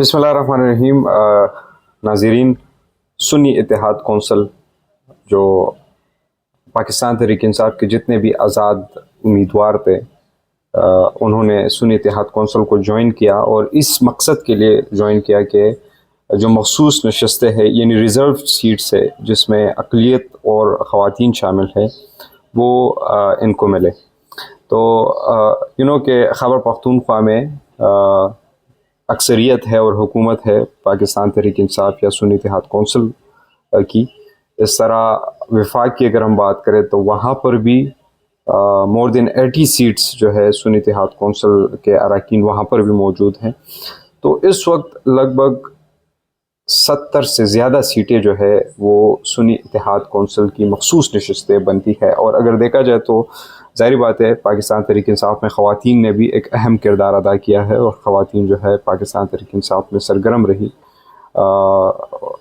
बिस्मिल्लाहिर्रहमानिर्रहीम। नाज़रीन, सुन्नी इत्तेहाद कौंसल जो पाकिस्तान तहरीक इंसाफ के जितने भी आज़ाद उम्मीदवार थे उन्होंने सुन्नी इत्तेहाद कौंसल को ज्वाइन किया और इस मकसद के लिए ज्वाइन किया कि जो मखसूस नशस्तें हैं यानी रिज़र्व सीट्स है जिसमें अक़लियत और ख़वातीन शामिल है वो इनको मिले। तो कि खैबर पख्तूनख्वा में अक्सरियत है और हुकूमत है पाकिस्तान तहरीक इंसाफ या सुन्नी इत्तेहाद कौंसल की। इस तरह वफाक की अगर हम बात करें तो वहाँ पर भी मोर देन 80 सीट्स जो है सुन्नी इत्तेहाद कौंसल के अरकान वहाँ पर भी मौजूद हैं। तो इस वक्त लगभग 70 से ज़्यादा सीटें जो है वो सुन्नी इत्तेहाद कौंसल की मखसूस नशस्तें बनती है। और अगर देखा जाए तो ज़ाहिर बात है पाकिस्तान तहरीक इंसाफ में ख़वातीन ने भी एक अहम किरदार अदा किया है और ख़वातीन जो है पाकिस्तान तहरीक इंसाफ में सरगर्म रही।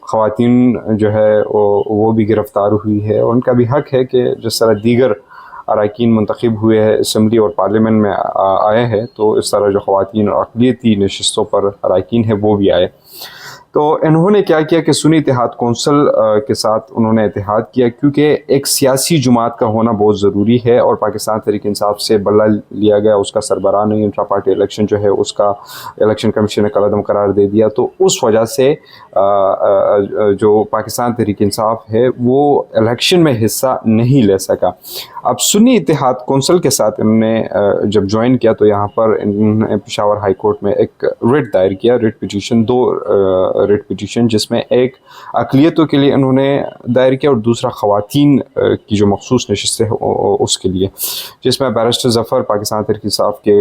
ख़वातीन जो है वो भी गिरफ़्तार हुई है और उनका भी हक़ है कि जिस तरह दीगर अरकान मुंतखब हुए हैं असम्बली और पार्लियामेंट में आए हैं तो इस तरह जो ख़वातीन और अक़लियती नशस्तों पर अरकान है वो भी आए। तो इन्होंने क्या किया कि सुन्नी इत्तेहाद कौंसल के साथ उन्होंने इत्तेहाद किया क्योंकि एक सियासी जमात का होना बहुत ज़रूरी है और पाकिस्तान तहरीक इंसाफ से बल्ला लिया गया, उसका सरबराह नहीं, इंट्रा पार्टी इलेक्शन जो है उसका इलेक्शन कमीशन ने कलअदम करार दे दिया। तो उस वजह से जो पाकिस्तान तहरीक इंसाफ है वो इलेक्शन में हिस्सा नहीं ले सका। अब सुन्नी इत्तेहाद कौंसल के साथ इन्होंने जब ज्वाइन किया तो यहाँ पर इन्होंने पेशावर हाई कोर्ट में एक रिट दायर किया, रिट पिटीशन, दो रिट पिटीशन, जिसमें एक अक़लियतों के लिए इन्होंने दायर किया और दूसरा ख़वातीन की जो मखसूस नशस्तें हैं उसके लिए, जिसमें बैरिस्टर ज़फ़र पाकिस्तान तहरीक इंसाफ के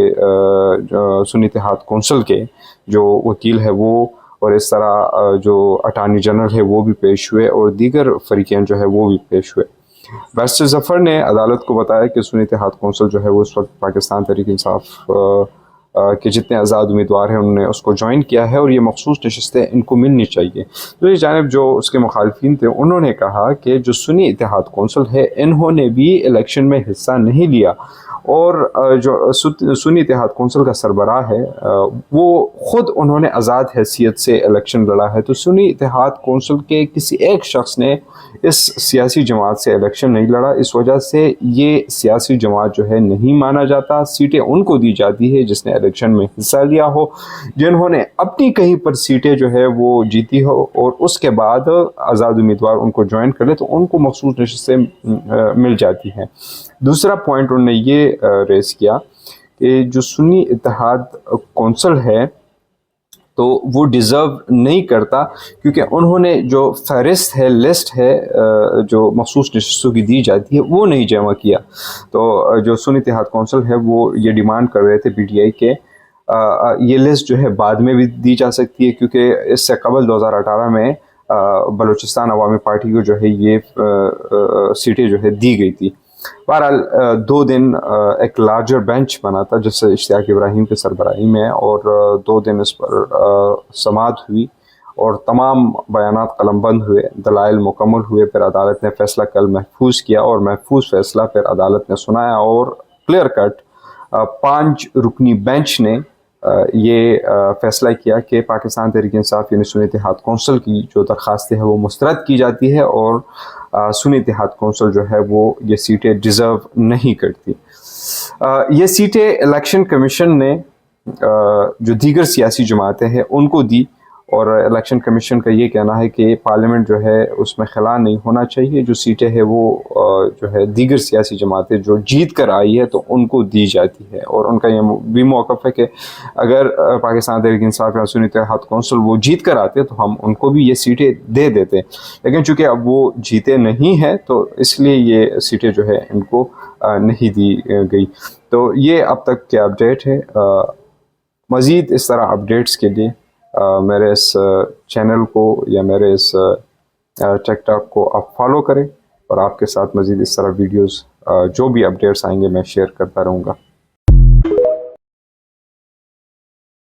सुन्नी इत्तेहाद कौंसल के जो वकील है वो और इस तरह जो अटार्नी जनरल है वो भी पेश हुए और दीगर फ़रीक़ैन जो है वो भी पेश हुए। बैरिस्टर ज़फ़र ने अदालत को बताया कि सुन्नी इत्तेहाद कौंसल जो है वो इस वक्त पाकिस्तान तहरीक इंसाफ के जितने आज़ाद उम्मीदवार हैं उन्होंने उसको ज्वाइन किया है और ये मखसूस नशस्तें इनको मिलनी चाहिए। तो इस जानिब जो उसके मुखालफिन थे उन्होंने कहा कि जो सुन्नी इत्तेहाद कौंसल है इन्होंने भी इलेक्शन में हिस्सा नहीं लिया और जो सुन्नी इत्तेहाद कौंसल का सरबराह है वो ख़ुद उन्होंने आज़ाद हैसियत से इलेक्शन लड़ा है। तो सुन्नी इत्तेहाद कौंसल के किसी एक शख्स ने इस सियासी जमात से इलेक्शन नहीं लड़ा, इस वजह से ये सियासी जमात जो है नहीं माना जाता। सीटें उनको दी जाती है जिसने इलेक्शन में हिस्सा लिया हो, जिन्होंने अपनी कहीं पर सीटें जो है वो जीती हो और उसके बाद आज़ाद उम्मीदवार उनको ज्वाइन कर ले तो उनको मखसूस नशस्तें मिल जाती हैं। दूसरा पॉइंट उन्होंने ये रेस किया कि जो सुन्नी इत्तेहाद कौंसल है तो वो डिज़र्व नहीं करता क्योंकि उन्होंने जो फहरिस्त है, लिस्ट है जो मखसूस नशस्तों की दी जाती है वो नहीं जमा किया। तो जो सुन्नी इत्तेहाद कौंसल है वो ये डिमांड कर रहे थे PTI के ये लिस्ट जो है बाद में भी दी जा सकती है क्योंकि इससे कबल 2018 में बलूचिस्तान अवामी पार्टी को जो है ये सीटें जो है दी गई थी। बहरहाल 2 दिन एक लार्जर बेंच बना था जिससे इश्तियाक इब्राहिम के सरबराही में और 2 दिन इस पर समाअत हुई और तमाम बयानात कलमबंद हुए, दलाइल मुकम्मल हुए। फिर अदालत ने फ़ैसला कल महफूज किया और महफूज फ़ैसला फिर अदालत ने सुनाया और क्लियर कट 5 रुकनी बेंच ने ये फ़ैसला किया कि पाकिस्तान तहरीक इंसाफ यानी सुन्नी इत्तेहाद कौंसल की जो दरख्वास्तें हैं वो मुस्तरद की जाती है और सुन्नी इत्तेहाद कौंसल जो है वो ये सीटें डिज़र्व नहीं करती। ये सीटें इलेक्शन कमीशन ने जो दीगर सियासी जमातें हैं उनको दी और इलेक्शन कमीशन का ये कहना है कि पार्लियामेंट जो है उसमें खिला नहीं होना चाहिए। जो सीटें हैं वो जो है दीगर सियासी जमातें जो जीत कर आई है तो उनको दी जाती है और उनका ये भी मौक़िफ़ है कि अगर पाकिस्तान तहरीक इंसाफ या सुन्नी इत्तेहाद कौंसल वो जीत कर आते तो हम उनको भी ये सीटें दे देते, लेकिन चूँकि अब वो जीते नहीं हैं तो इसलिए ये सीटें जो है इनको नहीं दी गई। तो ये अब तक के अपडेट है। मज़ीद इस तरह अपडेट्स के लिए मेरे इस चैनल को या मेरे इस टिकटॉक को आप फॉलो करें और आपके साथ मज़ीद इस तरह वीडियोस जो भी अपडेट्स आएंगे मैं शेयर करता रहूँगा।